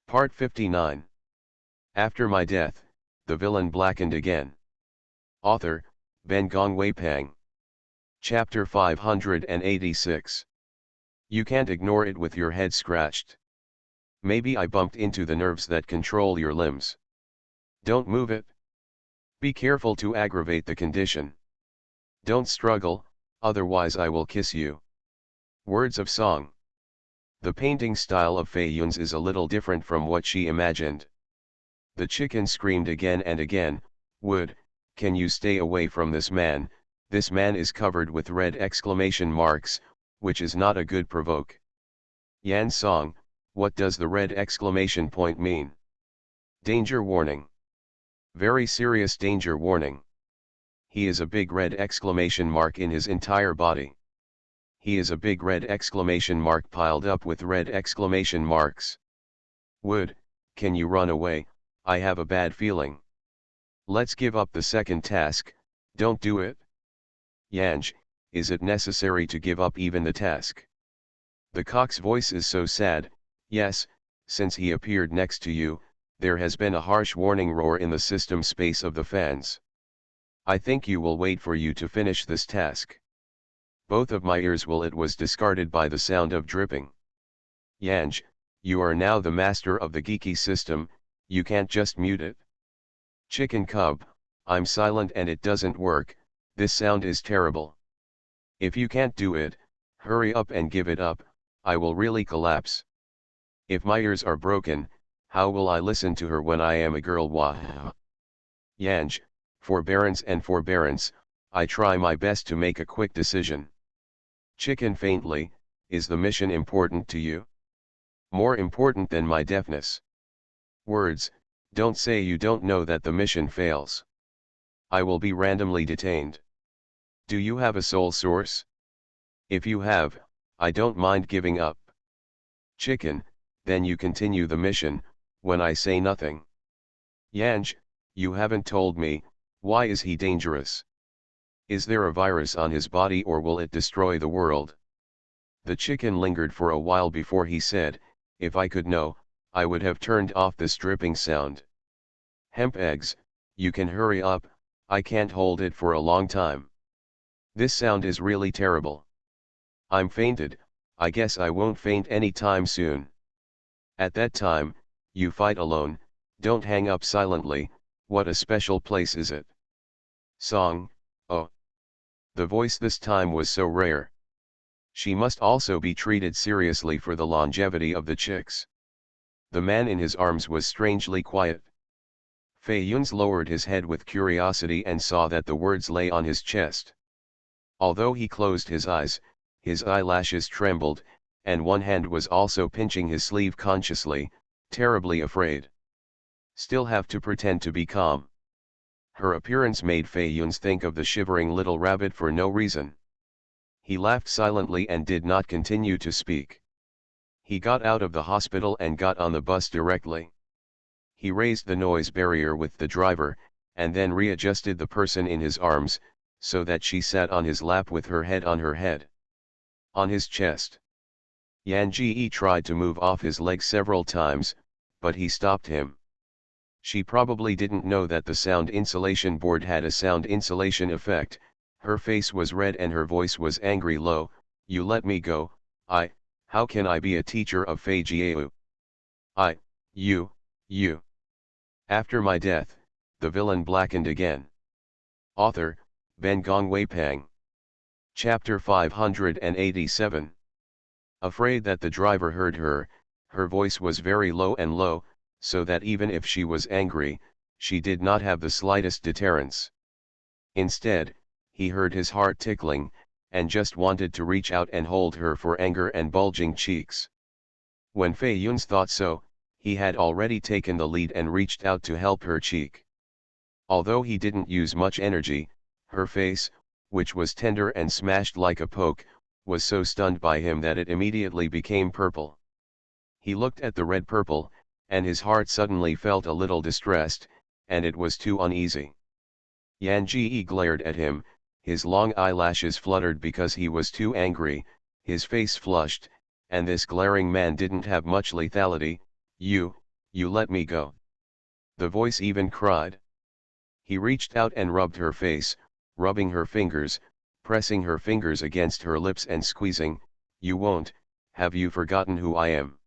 Part 59. After my death, the villain blackened again. Author, Ben Gongwei Pang. Chapter 586. You can't ignore it with your head scratched. Maybe I bumped into the nerves that control your limbs. Don't move it. Be careful to aggravate the condition. Don't struggle, otherwise I will kiss you. Words of song. The painting style of Fei Yun's is a little different from what she imagined. The chicken screamed again and again, "Wood, can you stay away from this man is covered with red exclamation marks, which is not a good provoke." Yan song, what does the red exclamation point mean? Danger warning. Very serious danger warning. He is a big red exclamation mark in his entire body. He is a big red exclamation mark piled up with red exclamation marks. Wood, can you run away? I have a bad feeling. Let's give up the second task, don't do it. Yanj, is it necessary to give up even the task? The cock's voice is so sad. Yes, since he appeared next to you, there has been a harsh warning roar in the system space of the fans. I think you will wait for you to finish this task. Both of my ears will. It was discarded by the sound of dripping. Yanj, you are now the master of the geeky system, you can't just mute it. Chicken cub, I'm silent and it doesn't work, this sound is terrible. If you can't do it, hurry up and give it up, I will really collapse. If my ears are broken, how will I listen to her when I am a girl? Wah. Yanj, forbearance and forbearance, I try my best to make a quick decision. Chicken faintly, is the mission important to you? More important than my deafness. Words, don't say you don't know that the mission fails. I will be randomly detained. Do you have a sole source? If you have, I don't mind giving up. Chicken, then you continue the mission, when I say nothing. Yanj, you haven't told me, why is he dangerous? Is there a virus on his body or will it destroy the world? The chicken lingered for a while before he said, if I could know, I would have turned off this dripping sound. Hemp eggs, you can hurry up, I can't hold it for a long time. This sound is really terrible. I'm fainted, I guess I won't faint any time soon. At that time, you fight alone, don't hang up silently, what a special place is it? Song, oh. The voice this time was so rare. She must also be treated seriously for the longevity of the chicks. The man in his arms was strangely quiet. Fei Yun's lowered his head with curiosity and saw that the words lay on his chest. Although he closed his eyelashes trembled, and one hand was also pinching his sleeve consciously, terribly afraid. Still have to pretend to be calm. Her appearance made Fei Yun's think of the shivering little rabbit for no reason. He laughed silently and did not continue to speak. He got out of the hospital and got on the bus directly. He raised the noise barrier with the driver, and then readjusted the person in his arms, so that she sat on his lap with her head on her head. On his chest. Yan Ji tried to move off his leg several times, but he stopped him. She probably didn't know that the sound insulation board had a sound insulation effect. Her face was red and her voice was angry low, you let me go, how can I be a teacher of Fei Jiao? You. After my death, the villain blackened again. Author, Ben Gongwei Pang. Chapter 587. Afraid that the driver heard her, her voice was very low and low, so that even if she was angry, she did not have the slightest deterrence. Instead, he heard his heart tickling, and just wanted to reach out and hold her for anger and bulging cheeks. When Fei Yun's thought so, he had already taken the lead and reached out to help her cheek. Although he didn't use much energy, her face, which was tender and smashed like a poke, was so stunned by him that it immediately became purple. He looked at the red purple, and his heart suddenly felt a little distressed, and it was too uneasy. Yan Ji glared at him, his long eyelashes fluttered because he was too angry, his face flushed, and this glaring man didn't have much lethality. You you let me go. The voice even cried. He reached out and rubbed her face, rubbing her fingers, pressing her fingers against her lips and squeezing. You won't, have you forgotten who I am?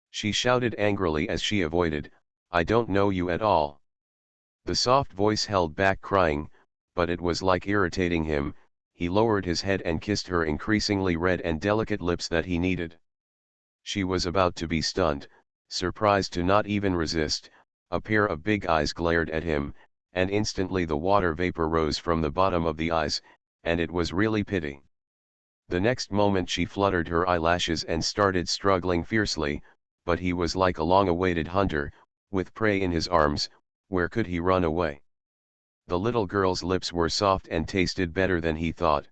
She shouted angrily as she avoided, I don't know you at all. The soft voice held back crying, but it was like irritating him. He lowered his head and kissed her increasingly red and delicate lips that he needed. She was about to be stunned, surprised to not even resist. A pair of big eyes glared at him, and instantly the water vapor rose from the bottom of the eyes, and it was really pity. The next moment she fluttered her eyelashes and started struggling fiercely, but he was like a long-awaited hunter, with prey in his arms. Where could he run away? The little girl's lips were soft and tasted better than he thought.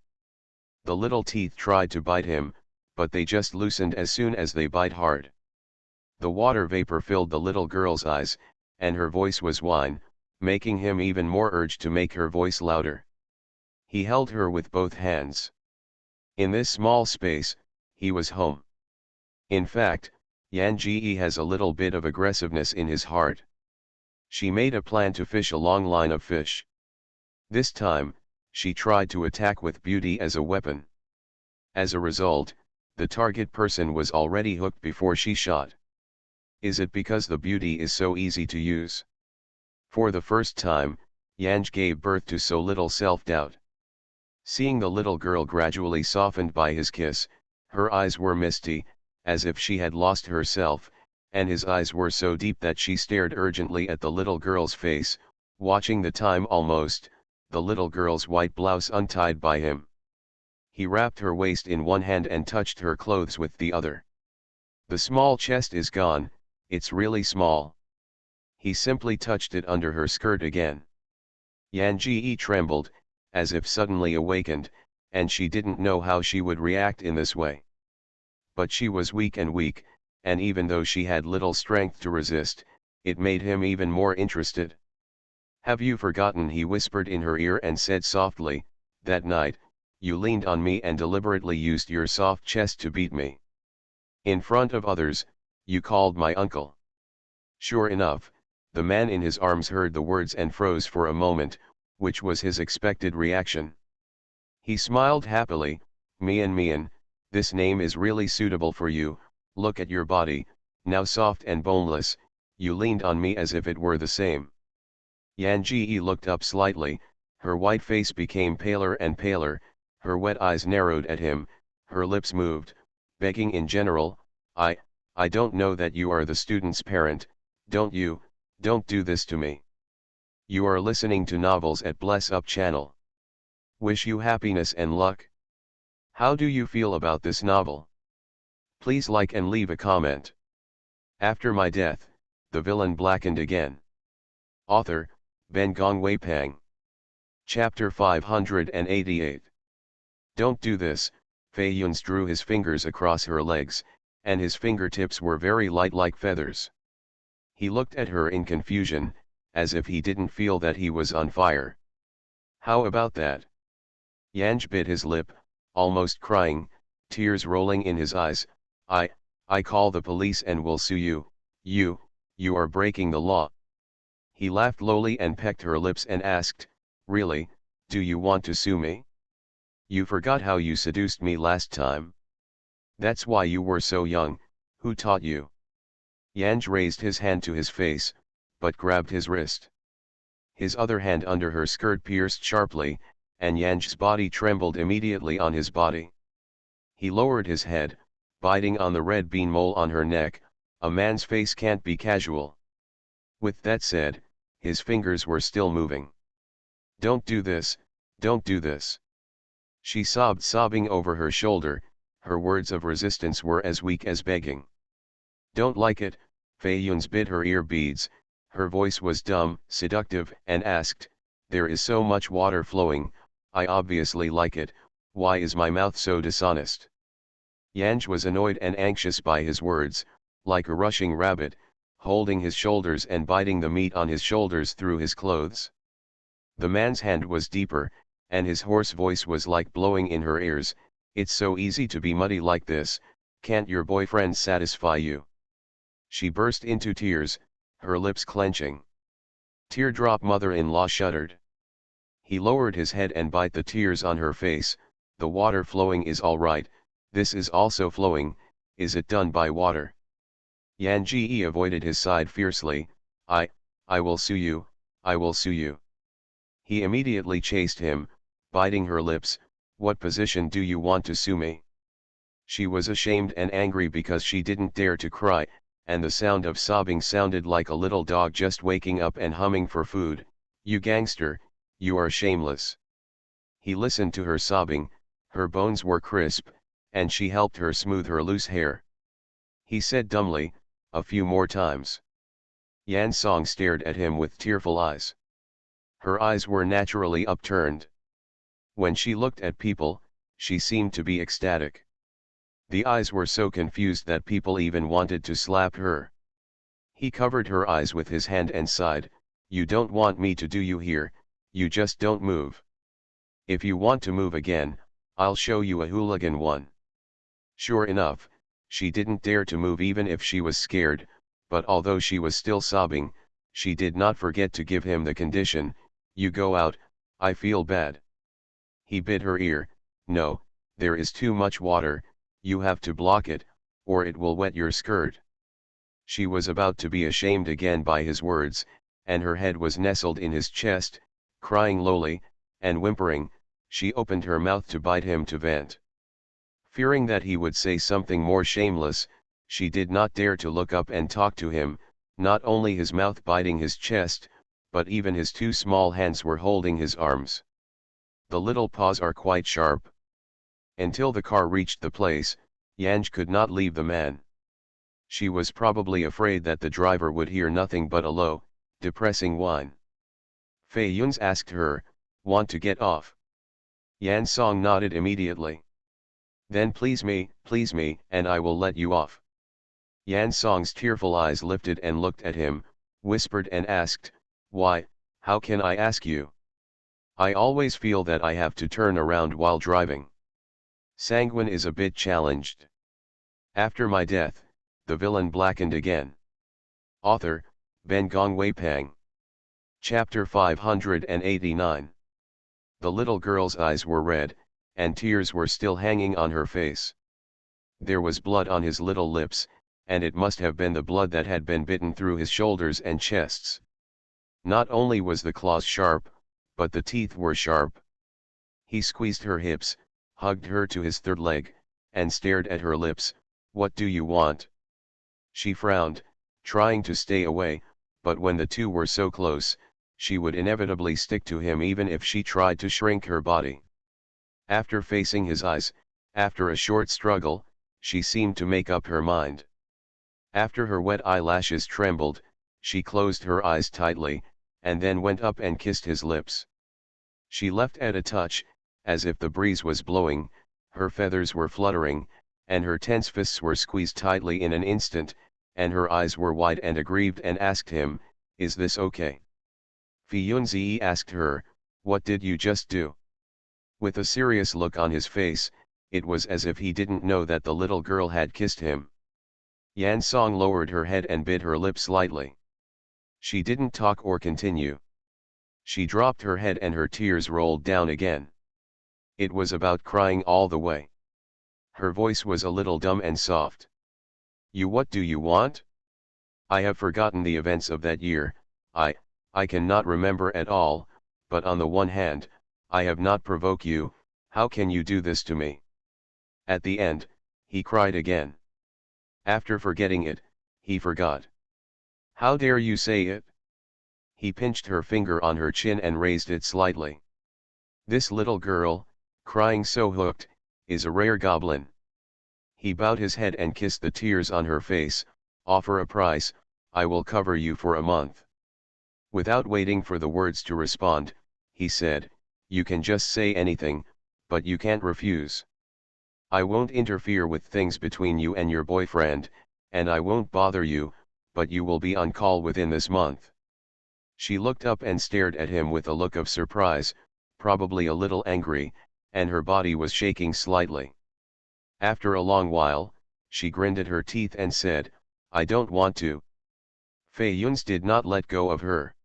The little teeth tried to bite him, but they just loosened as soon as they bite hard. The water vapor filled the little girl's eyes, and her voice was whine, making him even more urged to make her voice louder. He held her with both hands. In this small space, he was home. In fact, Yan Ji has a little bit of aggressiveness in his heart. She made a plan to fish a long line of fish. This time, she tried to attack with beauty as a weapon. As a result, the target person was already hooked before she shot. Is it because the beauty is so easy to use? For the first time, Yanj gave birth to so little self-doubt. Seeing the little girl gradually softened by his kiss, her eyes were misty, as if she had lost herself, and his eyes were so deep that she stared urgently at the little girl's face, watching the time almost, the little girl's white blouse untied by him. He wrapped her waist in one hand and touched her clothes with the other. The small chest is gone, it's really small. He simply touched it under her skirt again. Yan Ji trembled, as if suddenly awakened, and she didn't know how she would react in this way. But she was weak, and even though she had little strength to resist, it made him even more interested. Have you forgotten, he whispered in her ear and said softly, that night, you leaned on me and deliberately used your soft chest to beat me. In front of others, you called my uncle. Sure enough, the man in his arms heard the words and froze for a moment, which was his expected reaction. He smiled happily, Mian, this name is really suitable for you. Look at your body, now soft and boneless, you leaned on me as if it were the same. Yan Ji looked up slightly, her white face became paler and paler, her wet eyes narrowed at him, her lips moved, begging in general, I don't know that you are the student's parent, don't do this to me. You are listening to novels at Bless Up channel. Wish you happiness and luck. How do you feel about this novel? Please like and leave a comment. After my death, the villain blackened again. Author, Ben Gongwei Pang. Chapter 588. Don't do this. Fei Yun's drew his fingers across her legs, and his fingertips were very light like feathers. He looked at her in confusion, as if he didn't feel that he was on fire. How about that? Yanj bit his lip, almost crying, tears rolling in his eyes. I call the police and will sue you, you are breaking the law. He laughed lowly and pecked her lips and asked, really, do you want to sue me? You forgot how you seduced me last time. That's why you were so young, who taught you? Yanj raised his hand to his face, but grabbed his wrist. His other hand under her skirt pierced sharply, and Yanj's body trembled immediately on his body. He lowered his head, biting on the red bean mole on her neck. A man's face can't be casual. With that said, his fingers were still moving. Don't do this, don't do this. She sobbed, sobbing over her shoulder, her words of resistance were as weak as begging. Don't like it, Fei Yun's bit her ear beads, her voice was dumb, seductive, and asked, there is so much water flowing, I obviously like it, why is my mouth so dishonest? Yanj was annoyed and anxious by his words, like a rushing rabbit, holding his shoulders and biting the meat on his shoulders through his clothes. The man's hand was deeper, and his hoarse voice was like blowing in her ears, it's so easy to be muddy like this, can't your boyfriend satisfy you? She burst into tears, her lips clenching. Teardrop mother-in-law shuddered. He lowered his head and bite the tears on her face. The water flowing is all right, this is also flowing, is it done by water? Yan Ji avoided his side fiercely. I will sue you, I will sue you. He immediately chased him, biting her lips. What position do you want to sue me? She was ashamed and angry because she didn't dare to cry, and the sound of sobbing sounded like a little dog just waking up and humming for food. You gangster, you are shameless. He listened to her sobbing, her bones were crisp, and she helped her smooth her loose hair. He said dumbly, a few more times. Yan Song stared at him with tearful eyes. Her eyes were naturally upturned. When she looked at people, she seemed to be ecstatic. The eyes were so confused that people even wanted to slap her. He covered her eyes with his hand and sighed, you don't want me to do you here, you just don't move. If you want to move again, I'll show you a hooligan one. Sure enough, she didn't dare to move even if she was scared, but although she was still sobbing, she did not forget to give him the condition, you go out, I feel bad. He bit her ear, no, there is too much water, you have to block it, or it will wet your skirt. She was about to be ashamed again by his words, and her head was nestled in his chest, crying lowly, and whimpering, she opened her mouth to bite him to vent. Fearing that he would say something more shameless, she did not dare to look up and talk to him, not only his mouth biting his chest, but even his two small hands were holding his arms. The little paws are quite sharp. Until the car reached the place, Yanj could not leave the man. She was probably afraid that the driver would hear nothing but a low, depressing whine. Fei Yun's asked her, want to get off? Yan Song nodded immediately. Then please me, and I will let you off. Yan Song's tearful eyes lifted and looked at him, whispered and asked, why, how can I ask you? I always feel that I have to turn around while driving. Sanguine is a bit challenged. After my death, the villain blackened again. Author, Ben Gong Wei Pang. Chapter 589. The little girl's eyes were red, and tears were still hanging on her face. There was blood on his little lips, and it must have been the blood that had been bitten through his shoulders and chests. Not only was the claws sharp, but the teeth were sharp. He squeezed her hips, hugged her to his third leg, and stared at her lips. What do you want? She frowned, trying to stay away, but when the two were so close, she would inevitably stick to him even if she tried to shrink her body. After facing his eyes, after a short struggle, she seemed to make up her mind. After her wet eyelashes trembled, she closed her eyes tightly, and then went up and kissed his lips. She left at a touch, as if the breeze was blowing, her feathers were fluttering, and her tense fists were squeezed tightly in an instant, and her eyes were wide and aggrieved and asked him, is this okay? Fi Yunzi asked her, what did you just do? With a serious look on his face, it was as if he didn't know that the little girl had kissed him. Yan Song lowered her head and bit her lip slightly. She didn't talk or continue. She dropped her head and her tears rolled down again. It was about crying all the way. Her voice was a little dumb and soft. What do you want? I have forgotten the events of that year, I cannot remember at all, but on the one hand, I have not provoked you, how can you do this to me? At the end, he cried again. After forgetting it, he forgot. How dare you say it? He pinched her finger on her chin and raised it slightly. This little girl, crying so hooked, is a rare goblin. He bowed his head and kissed the tears on her face. Offer a price, I will cover you for a month. Without waiting for the words to respond, he said, you can just say anything, but you can't refuse. I won't interfere with things between you and your boyfriend, and I won't bother you, but you will be on call within this month. She looked up and stared at him with a look of surprise, probably a little angry, and her body was shaking slightly. After a long while, she grinned at her teeth and said, I don't want to. Fei Yun's did not let go of her.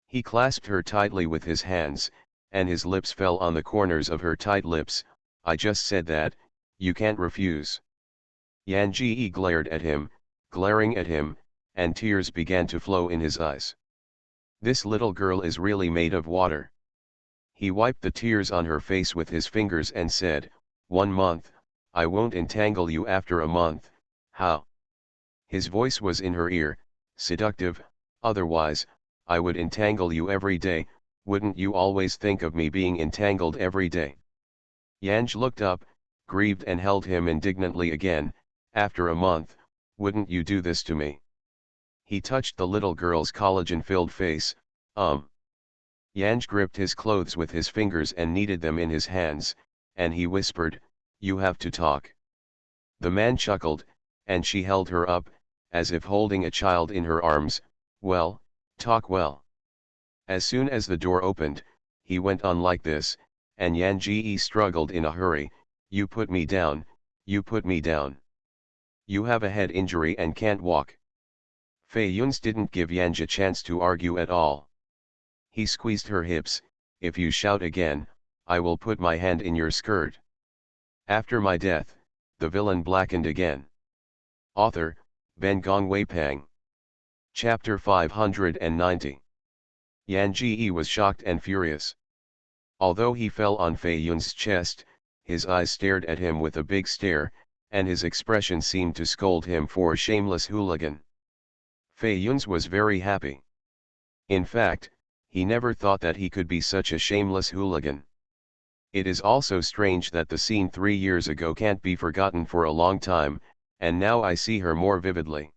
He clasped her tightly with his hands, and his lips fell on the corners of her tight lips. I just said that, you can't refuse. Yan Ji glared at him, glaring at him, and tears began to flow in his eyes. This little girl is really made of water. He wiped the tears on her face with his fingers and said, 1 month, I won't entangle you after a month, how? His voice was in her ear, seductive, otherwise, I would entangle you every day, wouldn't you always think of me being entangled every day? Yanj looked up, grieved and held him indignantly again, after a month, wouldn't you do this to me? He touched the little girl's collagen-filled face, Yanj gripped his clothes with his fingers and kneaded them in his hands, and he whispered, you have to talk. The man chuckled, and she held her up, as if holding a child in her arms, well, talk well. As soon as the door opened, he went on like this, and Yan Ji struggled in a hurry, you put me down, you put me down. You have a head injury and can't walk. Fei Yun's didn't give Yanj a chance to argue at all. He squeezed her hips, if you shout again, I will put my hand in your skirt. After my death, the villain blackened again. Author, Ben Gong Wei Pang. Chapter 590. Yan Ji was shocked and furious. Although he fell on Fei Yun's chest, his eyes stared at him with a big stare, and his expression seemed to scold him for a shameless hooligan. Fei Yun's was very happy. In fact, he never thought that he could be such a shameless hooligan. It is also strange that the scene 3 years ago can't be forgotten for a long time, and now I see her more vividly.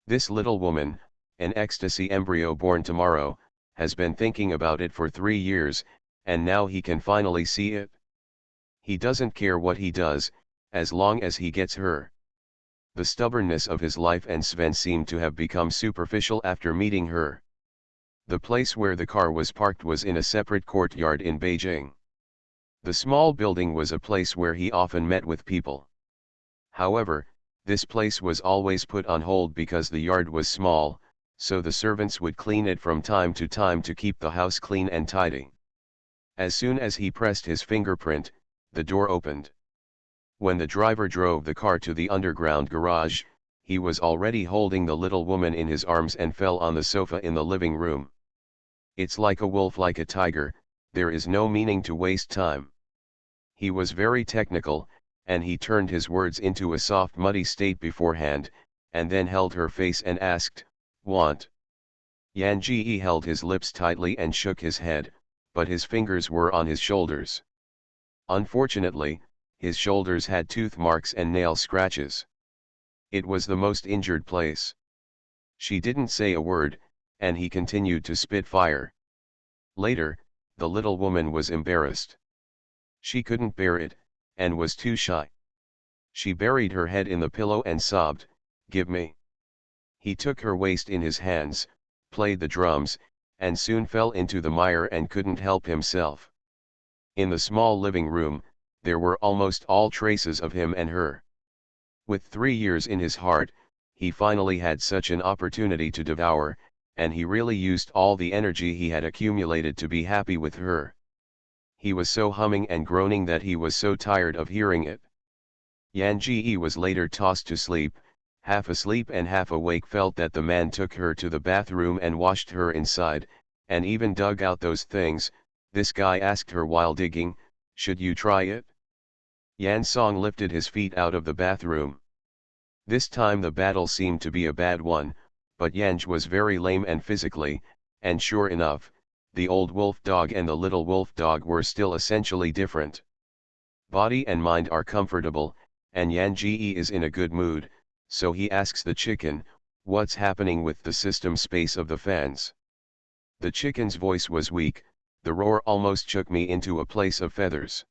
This little woman, an ecstasy embryo born tomorrow, has been thinking about it for 3 years, and now he can finally see it. He doesn't care what he does, as long as he gets her. The stubbornness of his life and Sven seemed to have become superficial after meeting her. The place where the car was parked was in a separate courtyard in Beijing. The small building was a place where he often met with people. However, this place was always put on hold because the yard was small, so the servants would clean it from time to time to keep the house clean and tidy. As soon as he pressed his fingerprint, the door opened. When the driver drove the car to the underground garage, he was already holding the little woman in his arms and fell on the sofa in the living room. It's like a wolf like a tiger, there is no meaning to waste time. He was very technical, and he turned his words into a soft muddy state beforehand, and then held her face and asked, want? Yan Ji held his lips tightly and shook his head, but his fingers were on his shoulders. Unfortunately, his shoulders had tooth marks and nail scratches. It was the most injured place. She didn't say a word, and he continued to spit fire. Later, the little woman was embarrassed. She couldn't bear it, and was too shy. She buried her head in the pillow and sobbed, give me. He took her waist in his hands, played the drums, and soon fell into the mire and couldn't help himself. In the small living room, there were almost all traces of him and her. With 3 years in his heart, he finally had such an opportunity to devour, and he really used all the energy he had accumulated to be happy with her. He was so humming and groaning that he was so tired of hearing it. Yan Ji was later tossed to sleep, half asleep and half awake, felt that the man took her to the bathroom and washed her inside, and even dug out those things. This guy asked her while digging, should you try it? Yan Song lifted his feet out of the bathroom. This time the battle seemed to be a bad one, but Yanj was very lame and physically, and sure enough, the old wolf dog and the little wolf dog were still essentially different. Body and mind are comfortable, and Yan Ji is in a good mood, so he asks the chicken, what's happening with the system space of the fans? The chicken's voice was weak, the roar almost shook me into a place of feathers.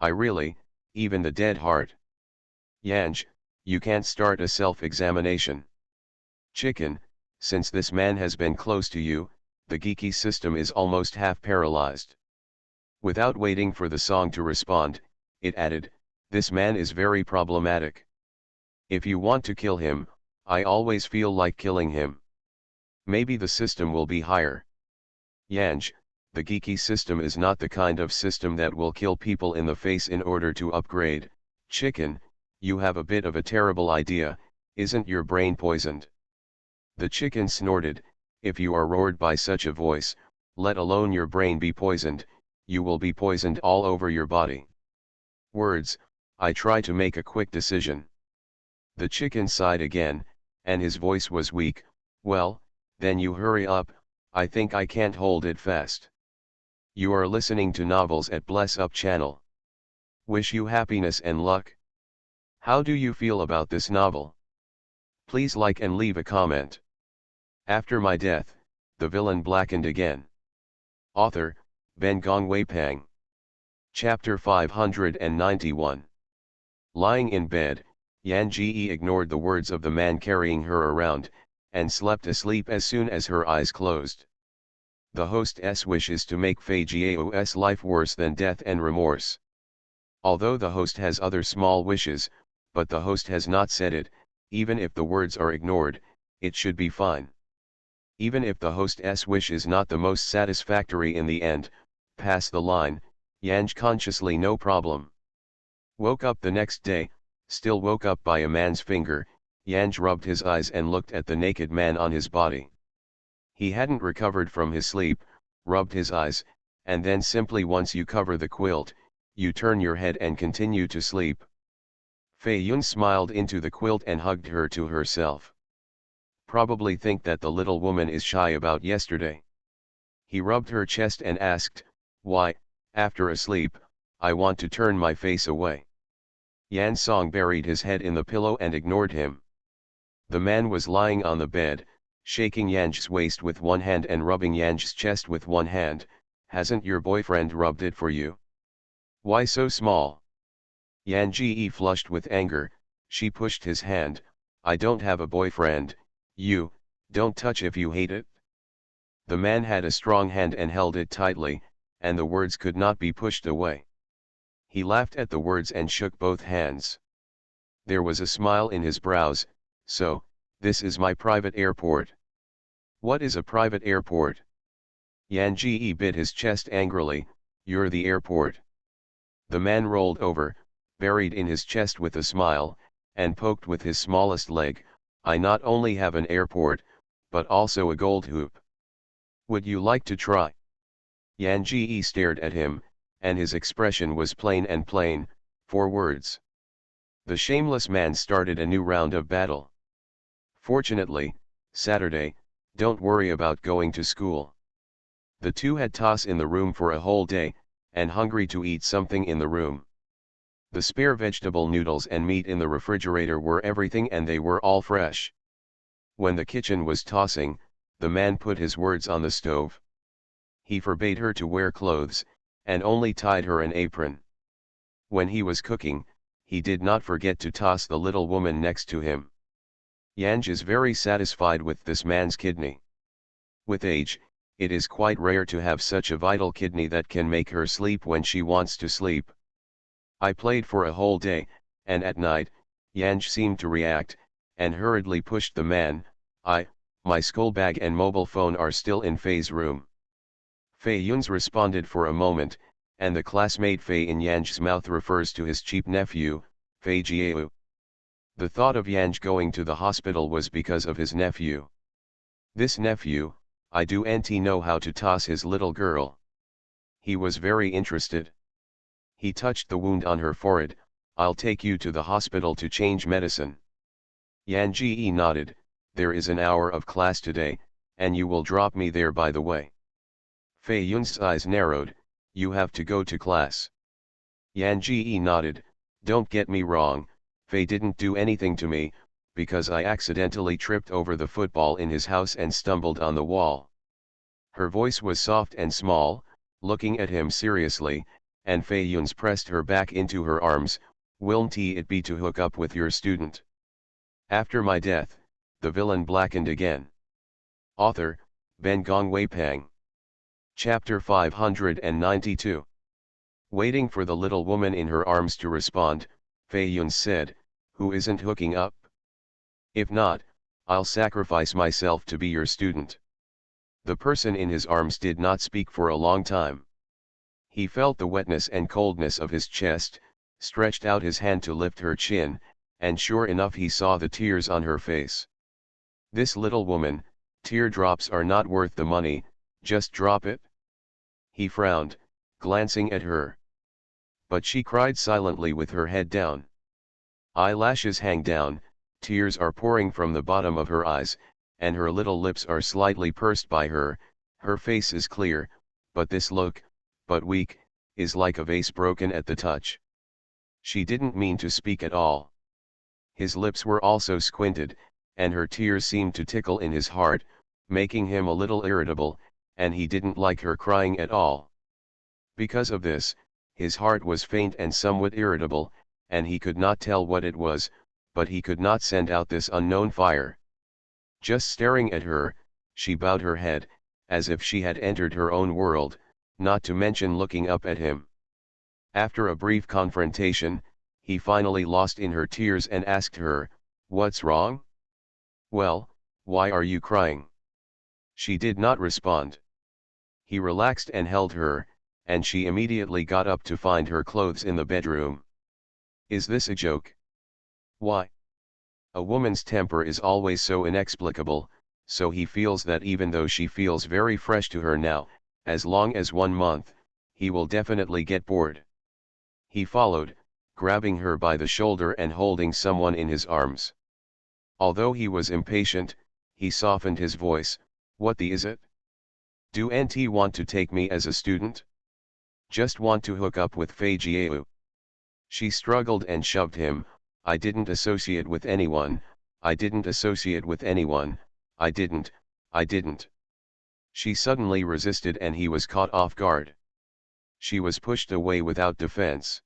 I really, even the dead heart. Yanj, you can't start a self-examination. Chicken, since this man has been close to you, the geeky system is almost half paralyzed. Without waiting for the song to respond, it added, this man is very problematic. If you want to kill him, I always feel like killing him. Maybe the system will be higher. Yanj, the geeky system is not the kind of system that will kill people in the face in order to upgrade. Chicken, you have a bit of a terrible idea, isn't your brain poisoned? The chicken snorted, if you are roared by such a voice, let alone your brain be poisoned, you will be poisoned all over your body. Words, I try to make a quick decision. The chicken sighed again, and his voice was weak, well, then you hurry up, I think I can't hold it fast. You are listening to novels at Bless Up channel. Wish you happiness and luck. How do you feel about this novel? Please like and leave a comment. After my death, the villain blackened again. Author, Ben Gong Wei Pang. Chapter 591. Lying in bed, Yan Ji ignored the words of the man carrying her around, and slept asleep as soon as her eyes closed. The host's wish is to make Fei Jiao's life worse than death and remorse. Although the host has other small wishes, but the host has not said it, even if the words are ignored, it should be fine. Even if the host's wish is not the most satisfactory in the end, pass the line, Yanj consciously no problem. Woke up the next day, still woke up by a man's finger, Yanj rubbed his eyes and looked at the naked man on his body. He hadn't recovered from his sleep, rubbed his eyes, and then simply once you cover the quilt, you turn your head and continue to sleep. Fei Yun smiled into the quilt and hugged her to herself. Probably think that the little woman is shy about yesterday. He rubbed her chest and asked, why, after a sleep, I want to turn my face away. Yan Song buried his head in the pillow and ignored him. The man was lying on the bed, shaking Yanj's waist with one hand and rubbing Yanj's chest with one hand. Hasn't your boyfriend rubbed it for you? Why so small? Yan Ji flushed with anger, she pushed his hand, I don't have a boyfriend, you, don't touch if you hate it. The man had a strong hand and held it tightly, and the words could not be pushed away. He laughed at the words and shook both hands. There was a smile in his brows, so, this is my private airport. What is a private airport? Yan Ji bit his chest angrily, you're the airport. The man rolled over, buried in his chest with a smile, and poked with his smallest leg, I not only have an airport, but also a gold hoop. Would you like to try? Yan Ji stared at him, and his expression was plain and plain, 4 words. The shameless man started a new round of battle. Fortunately, Saturday, don't worry about going to school. The two had toss in the room for a whole day, and hungry to eat something in the room. The spare vegetable noodles and meat in the refrigerator were everything and they were all fresh. When the kitchen was tossing, the man put his words on the stove. He forbade her to wear clothes, and only tied her an apron. When he was cooking, he did not forget to toss the little woman next to him. Yanj is very satisfied with this man's kidney. With age, it is quite rare to have such a vital kidney that can make her sleep when she wants to sleep. I played for a whole day, and at night, Yanj seemed to react, and hurriedly pushed the man, my school bag and mobile phone are still in Fei's room. Fei Yun's responded for a moment, and the classmate Fei in Yanj's mouth refers to his cheap nephew, Fei Jiao. The thought of Yanj going to the hospital was because of his nephew. This nephew, I do know how to toss his little girl. He was very interested. He touched the wound on her forehead, I'll take you to the hospital to change medicine. Yan Ji nodded, there is an hour of class today, and you will drop me there by the way. Fei Yun's eyes narrowed, you have to go to class. Yan Ji nodded, don't get me wrong, Fei didn't do anything to me, because I accidentally tripped over the football in his house and stumbled on the wall. Her voice was soft and small, looking at him seriously, and Fei Yun's pressed her back into her arms, won't it be to hook up with your student? After my death, the villain blackened again. Author, Ben Gong Wei Pang. Chapter 592. Waiting for the little woman in her arms to respond, Fei Yun said, who isn't hooking up? If not, I'll sacrifice myself to be your student. The person in his arms did not speak for a long time. He felt the wetness and coldness of his chest, stretched out his hand to lift her chin, and sure enough he saw the tears on her face. This little woman, teardrops are not worth the money, just drop it. He frowned, glancing at her. But she cried silently with her head down. Eyelashes hang down, tears are pouring from the bottom of her eyes, and her little lips are slightly pursed by her face is clear, but this look, but weak, is like a vase broken at the touch. She didn't mean to speak at all. His lips were also squinted, and her tears seemed to tickle in his heart, making him a little irritable, and he didn't like her crying at all. Because of this, his heart was faint and somewhat irritable, and he could not tell what it was, but he could not send out this unknown fire. Just staring at her, she bowed her head, as if she had entered her own world, not to mention looking up at him. After a brief confrontation, he finally lost in her tears and asked her, "What's wrong? Well, why are you crying?" She did not respond. He relaxed and held her, and she immediately got up to find her clothes in the bedroom. Is this a joke? Why? A woman's temper is always so inexplicable, so he feels that even though she feels very fresh to her now, as long as 1 month, he will definitely get bored. He followed, grabbing her by the shoulder and holding someone in his arms. Although he was impatient, he softened his voice, "What the is it? Do NT want to take me as a student? Just want to hook up with Fei Jiao." She struggled and shoved him, "I didn't associate with anyone, I didn't associate with anyone, I didn't." She suddenly resisted and he was caught off guard. She was pushed away without defense.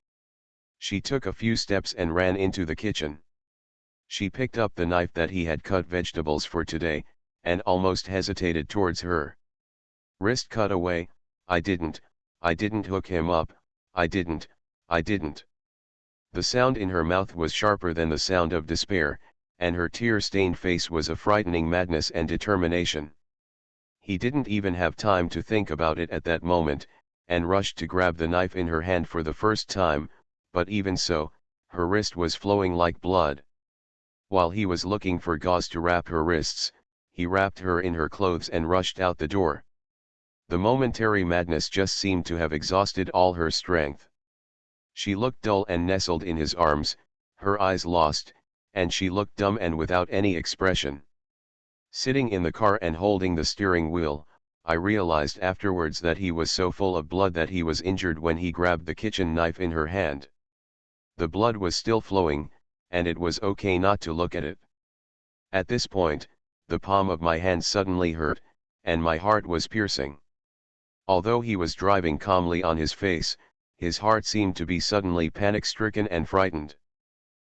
She took a few steps and ran into the kitchen. She picked up the knife that he had cut vegetables for today, and almost hesitated towards her. Wrist cut away, I didn't hook him up, I didn't. The sound in her mouth was sharper than the sound of despair, and her tear-stained face was a frightening madness and determination. He didn't even have time to think about it at that moment, and rushed to grab the knife in her hand for the first time, but even so, her wrist was flowing like blood. While he was looking for gauze to wrap her wrists, he wrapped her in her clothes and rushed out the door. The momentary madness just seemed to have exhausted all her strength. She looked dull and nestled in his arms, her eyes lost, and she looked dumb and without any expression. Sitting in the car and holding the steering wheel, I realized afterwards that he was so full of blood that he was injured when he grabbed the kitchen knife in her hand. The blood was still flowing, and it was okay not to look at it. At this point, the palm of my hand suddenly hurt, and my heart was piercing. Although he was driving calmly on his face, his heart seemed to be suddenly panic-stricken and frightened.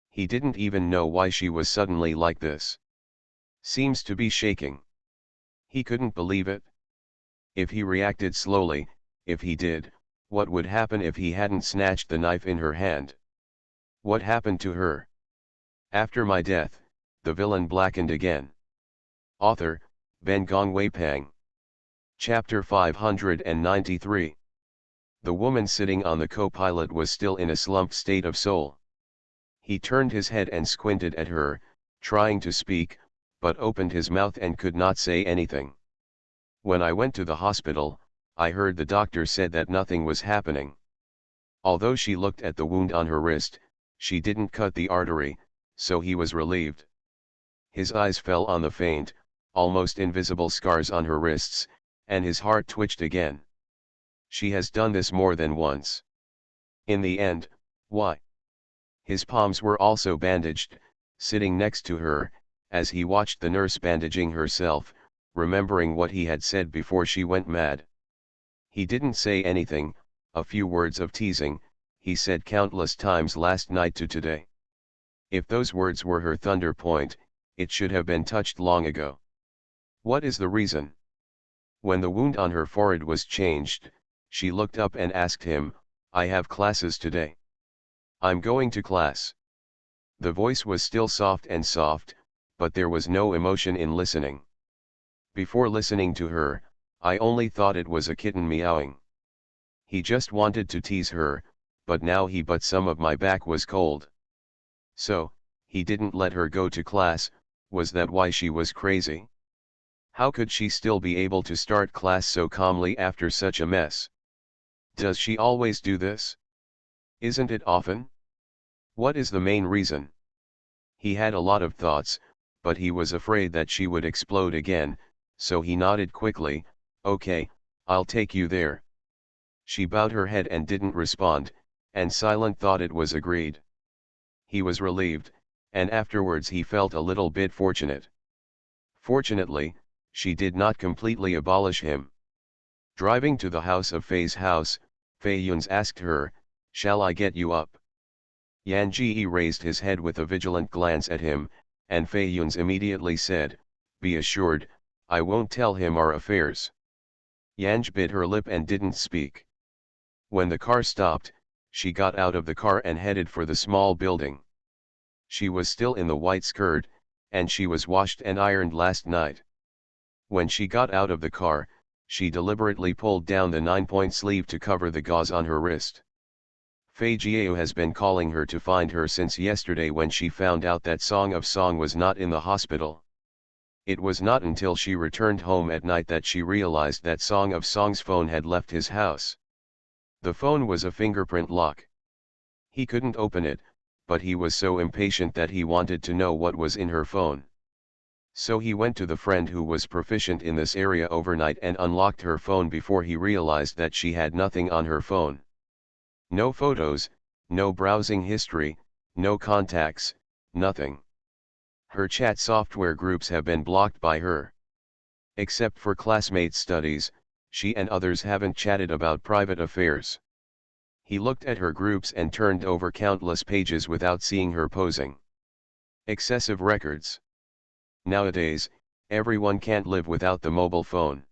He didn't even know why she was suddenly like this. Seems to be shaking. He couldn't believe it. If he reacted slowly, if he did, what would happen if he hadn't snatched the knife in her hand? What happened to her? After my death, the villain blackened again. Author, Ben Gongwei Pang. Chapter 593. The woman sitting on the co-pilot was still in a slumped state of soul. He turned his head and squinted at her, trying to speak, but opened his mouth and could not say anything. When I went to the hospital, I heard the doctor said that nothing was happening. Although she looked at the wound on her wrist, she didn't cut the artery, so he was relieved. His eyes fell on the faint, almost invisible scars on her wrists, and his heart twitched again. She has done this more than once. In the end, why? His palms were also bandaged, sitting next to her, as he watched the nurse bandaging herself, remembering what he had said before she went mad. He didn't say anything, a few words of teasing, he said countless times last night to today. If those words were her thunder point, it should have been touched long ago. What is the reason? When the wound on her forehead was changed, she looked up and asked him, "I have classes today. I'm going to class." The voice was still soft, but there was no emotion in listening. Before listening to her, I only thought it was a kitten meowing. He just wanted to tease her, but now but some of my back was cold. So, he didn't let her go to class. Was that why she was crazy? How could she still be able to start class so calmly after such a mess? Does she always do this? Isn't it often? What is the main reason? He had a lot of thoughts, but he was afraid that she would explode again, so he nodded quickly, "Okay, I'll take you there." She bowed her head and didn't respond, and Silent thought it was agreed. He was relieved, and afterwards he felt a little bit fortunate. Fortunately, she did not completely abolish him. Driving to the house of Fei's house, Fei Yun's asked her, "Shall I get you up?" Yan Ji raised his head with a vigilant glance at him, and Fei Yun's immediately said, "Be assured, I won't tell him our affairs." Yanj bit her lip and didn't speak. When the car stopped, she got out of the car and headed for the small building. She was still in the white skirt, and she was washed and ironed last night. When she got out of the car, she deliberately pulled down the 9-point sleeve to cover the gauze on her wrist. Fei Jiao has been calling her to find her since yesterday when she found out that Song of Song was not in the hospital. It was not until she returned home at night that she realized that Song of Song's phone had left his house. The phone was a fingerprint lock. He couldn't open it, but he was so impatient that he wanted to know what was in her phone. So he went to the friend who was proficient in this area overnight and unlocked her phone before he realized that she had nothing on her phone. No photos, no browsing history, no contacts, nothing. Her chat software groups have been blocked by her. Except for classmates' studies, she and others haven't chatted about private affairs. He looked at her groups and turned over countless pages without seeing her posing. Excessive records. Nowadays, everyone can't live without the mobile phone.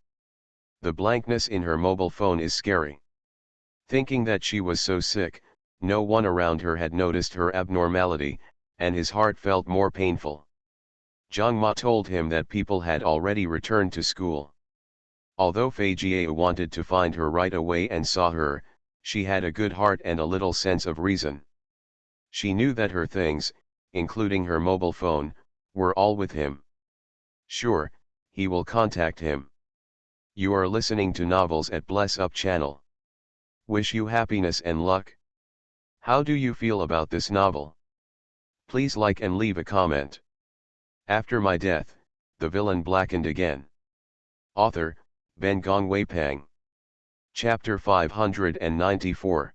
The blankness in her mobile phone is scary. Thinking that she was so sick, no one around her had noticed her abnormality, and his heart felt more painful. Zhang Ma told him that people had already returned to school. Although Fei Jiao wanted to find her right away and saw her, she had a good heart and a little sense of reason. She knew that her things, including her mobile phone, were all with him. Sure, he will contact him. You are listening to Novels at Bless Up channel. Wish you happiness and luck. How do you feel about this novel? Please like and leave a comment. After my death, the villain blackened again. Author, Ben Gong Wei Pang. Chapter 594.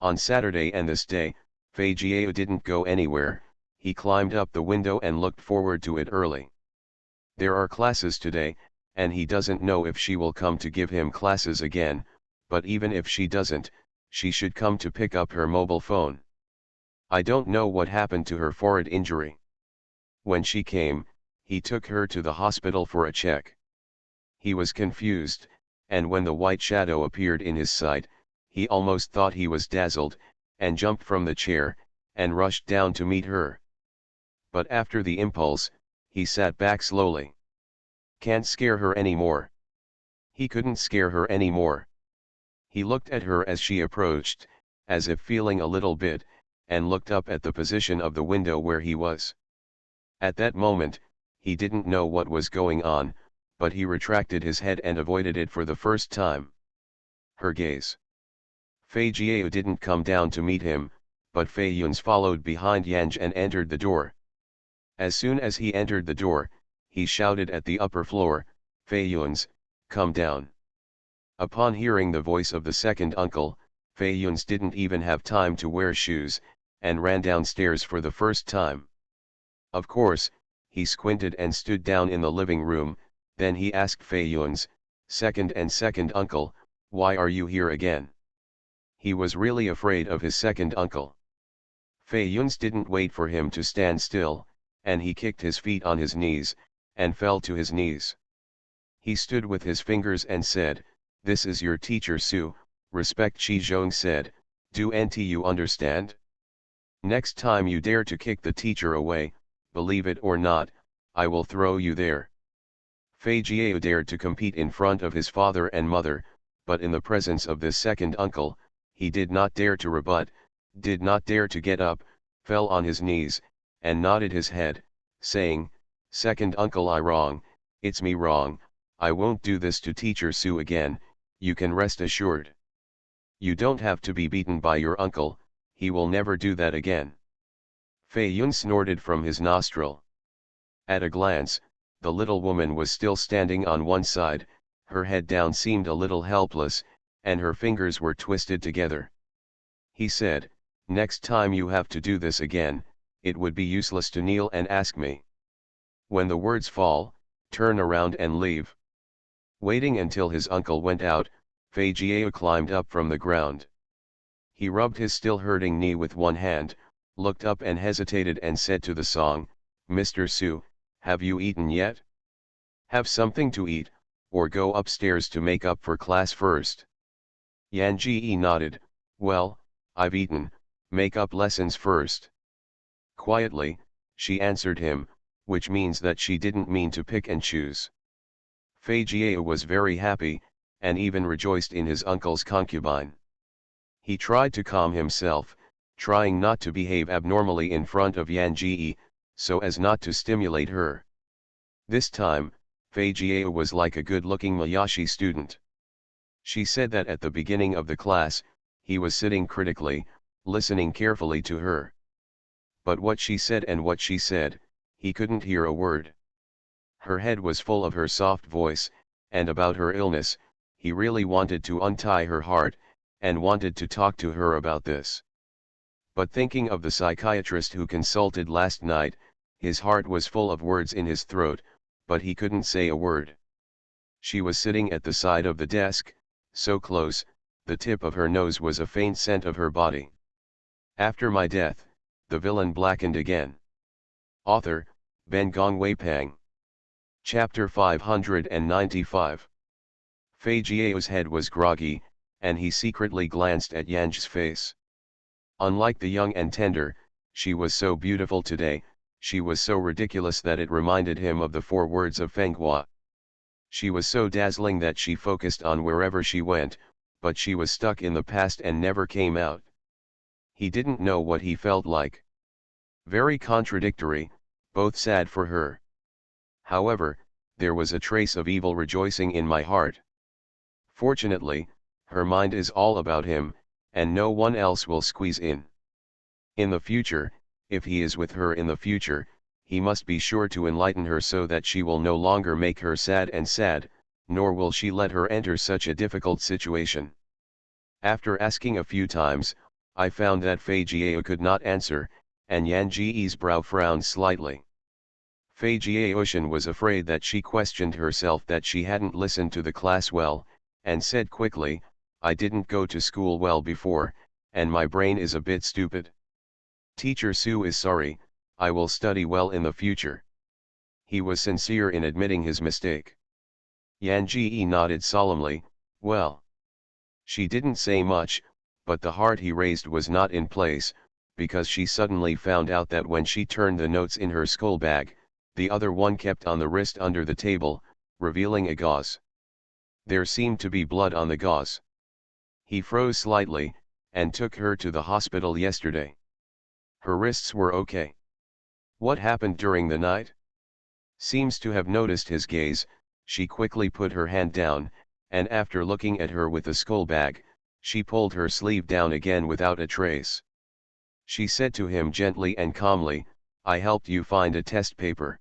On Saturday and this day, Fei Jiao didn't go anywhere. He climbed up the window and looked forward to it early. There are classes today, and he doesn't know if she will come to give him classes again, but even if she doesn't, she should come to pick up her mobile phone. I don't know what happened to her forehead injury. When she came, he took her to the hospital for a check. He was confused, and when the white shadow appeared in his sight, he almost thought he was dazzled, and jumped from the chair, and rushed down to meet her. But after the impulse, he sat back slowly. Can't scare her anymore. He couldn't scare her anymore. He looked at her as she approached, as if feeling a little bit, and looked up at the position of the window where he was. At that moment, he didn't know what was going on, but he retracted his head and avoided it for the first time. Her gaze. Fei Jiao didn't come down to meet him, but Fei Yun's followed behind Yanj and entered the door. As soon as he entered the door, he shouted at the upper floor, "Fei Yun's, come down." Upon hearing the voice of the second uncle, Fei Yun's didn't even have time to wear shoes, and ran downstairs for the first time. Of course, he squinted and stood down in the living room. Then he asked Fei Yun's second uncle, "Why are you here again?" He was really afraid of his second uncle. Fei Yun's didn't wait for him to stand still, and he kicked his feet on his knees, and fell to his knees. He stood with his fingers and said, "This is your teacher Su." Respect Chi Zhong said, "Do you understand? Next time you dare to kick the teacher away, believe it or not, I will throw you there. Fei Jiao dared to compete in front of his father and mother, but in the presence of this second uncle, he did not dare to rebut, did not dare to get up, fell on his knees, and nodded his head, saying, "Second uncle, I wrong, it's me wrong, I won't do this to Teacher Su again, you can rest assured. You don't have to be beaten by your uncle, he will never do that again." Fei Yun snorted from his nostril. At a glance, the little woman was still standing on one side, her head down seemed a little helpless, and her fingers were twisted together. He said, "Next time you have to do this again, it would be useless to kneel and ask me. When the words fall, turn around and leave." Waiting until his uncle went out, Fei Jiao climbed up from the ground. He rubbed his still hurting knee with one hand, looked up and hesitated and said to the song, "Mr. Su, have you eaten yet? Have something to eat, or go upstairs to make up for class first." Yan Ji nodded, "Well, I've eaten, make up lessons first." Quietly, she answered him, which means that she didn't mean to pick and choose. Fei Jiao was very happy, and even rejoiced in his uncle's concubine. He tried to calm himself, trying not to behave abnormally in front of Yan Ji, so as not to stimulate her. This time, Fei Jiao was like a good-looking Mayashi student. She said that at the beginning of the class, he was sitting critically, listening carefully to her. But what she said and what she said, he couldn't hear a word. Her head was full of her soft voice, and about her illness, he really wanted to untie her heart, and wanted to talk to her about this. But thinking of the psychiatrist who consulted last night, his heart was full of words in his throat, but he couldn't say a word. She was sitting at the side of the desk, so close, the tip of her nose was a faint scent of her body. After my death, the villain blackened again. Author, Ben Gong Weipang. Chapter 595. Fei Jiao's head was groggy, and he secretly glanced at Yan's face. Unlike the young and tender, she was so beautiful today, she was so ridiculous that it reminded him of the 4 words of Fenghua. She was so dazzling that she focused on wherever she went, but she was stuck in the past and never came out. He didn't know what he felt like. Very contradictory, both sad for her. However, there was a trace of evil rejoicing in my heart. Fortunately, her mind is all about him, and no one else will squeeze in. In the future, if he is with her in the future, he must be sure to enlighten her so that she will no longer make her sad, nor will she let her enter such a difficult situation. After asking a few times, I found that Fei Jiao could not answer, and Yan Ji's brow frowned slightly. Fei Jiao was afraid that she questioned herself that she hadn't listened to the class well, and said quickly, "I didn't go to school well before, and my brain is a bit stupid. Teacher Su is sorry, I will study well in the future." He was sincere in admitting his mistake. Yan Ji nodded solemnly, "Well." She didn't say much, but the heart he raised was not in place, because she suddenly found out that when she turned the notes in her skull bag, the other one kept on the wrist under the table, revealing a gauze. There seemed to be blood on the gauze. He froze slightly, and took her to the hospital yesterday. Her wrists were okay. What happened during the night? Seems to have noticed his gaze, she quickly put her hand down, and after looking at her with the skull bag, she pulled her sleeve down again without a trace. She said to him gently and calmly, "I helped you find a test paper.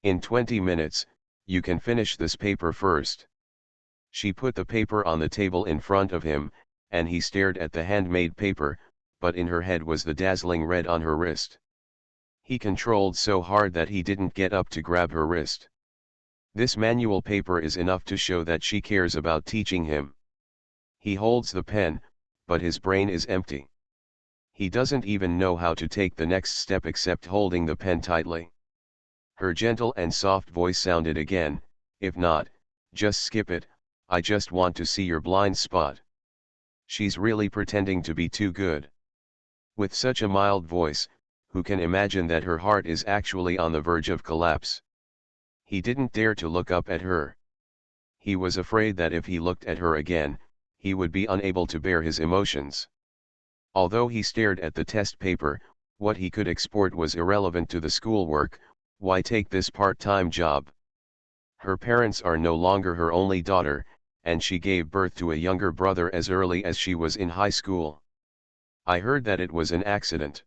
In 20 minutes, you can finish this paper first." She put the paper on the table in front of him, and he stared at the handmade paper, but in her head was the dazzling red on her wrist. He controlled so hard that he didn't get up to grab her wrist. This manual paper is enough to show that she cares about teaching him. He holds the pen, but his brain is empty. He doesn't even know how to take the next step except holding the pen tightly. Her gentle and soft voice sounded again, "If not, just skip it, I just want to see your blind spot." She's really pretending to be too good. With such a mild voice, who can imagine that her heart is actually on the verge of collapse? He didn't dare to look up at her. He was afraid that if he looked at her again, he would be unable to bear his emotions. Although he stared at the test paper, what he could export was irrelevant to the schoolwork. Why take this part-time job? Her parents are no longer her only daughter, and she gave birth to a younger brother as early as she was in high school. I heard that it was an accident.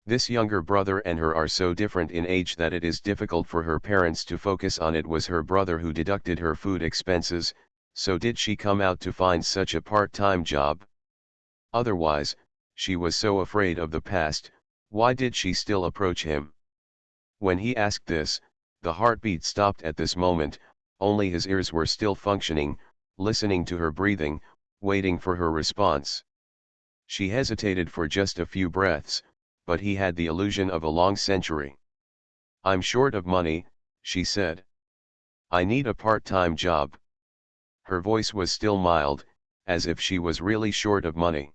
This younger brother and her are so different in age that it is difficult for her parents to focus on. It was her brother who deducted her food expenses, so did she come out to find such a part-time job? Otherwise, she was so afraid of the past, why did she still approach him? When he asked this, the heartbeat stopped at this moment, only his ears were still functioning, listening to her breathing, waiting for her response. She hesitated for just a few breaths, but he had the illusion of a long century. "I'm short of money," she said. "I need a part-time job." Her voice was still mild, as if she was really short of money.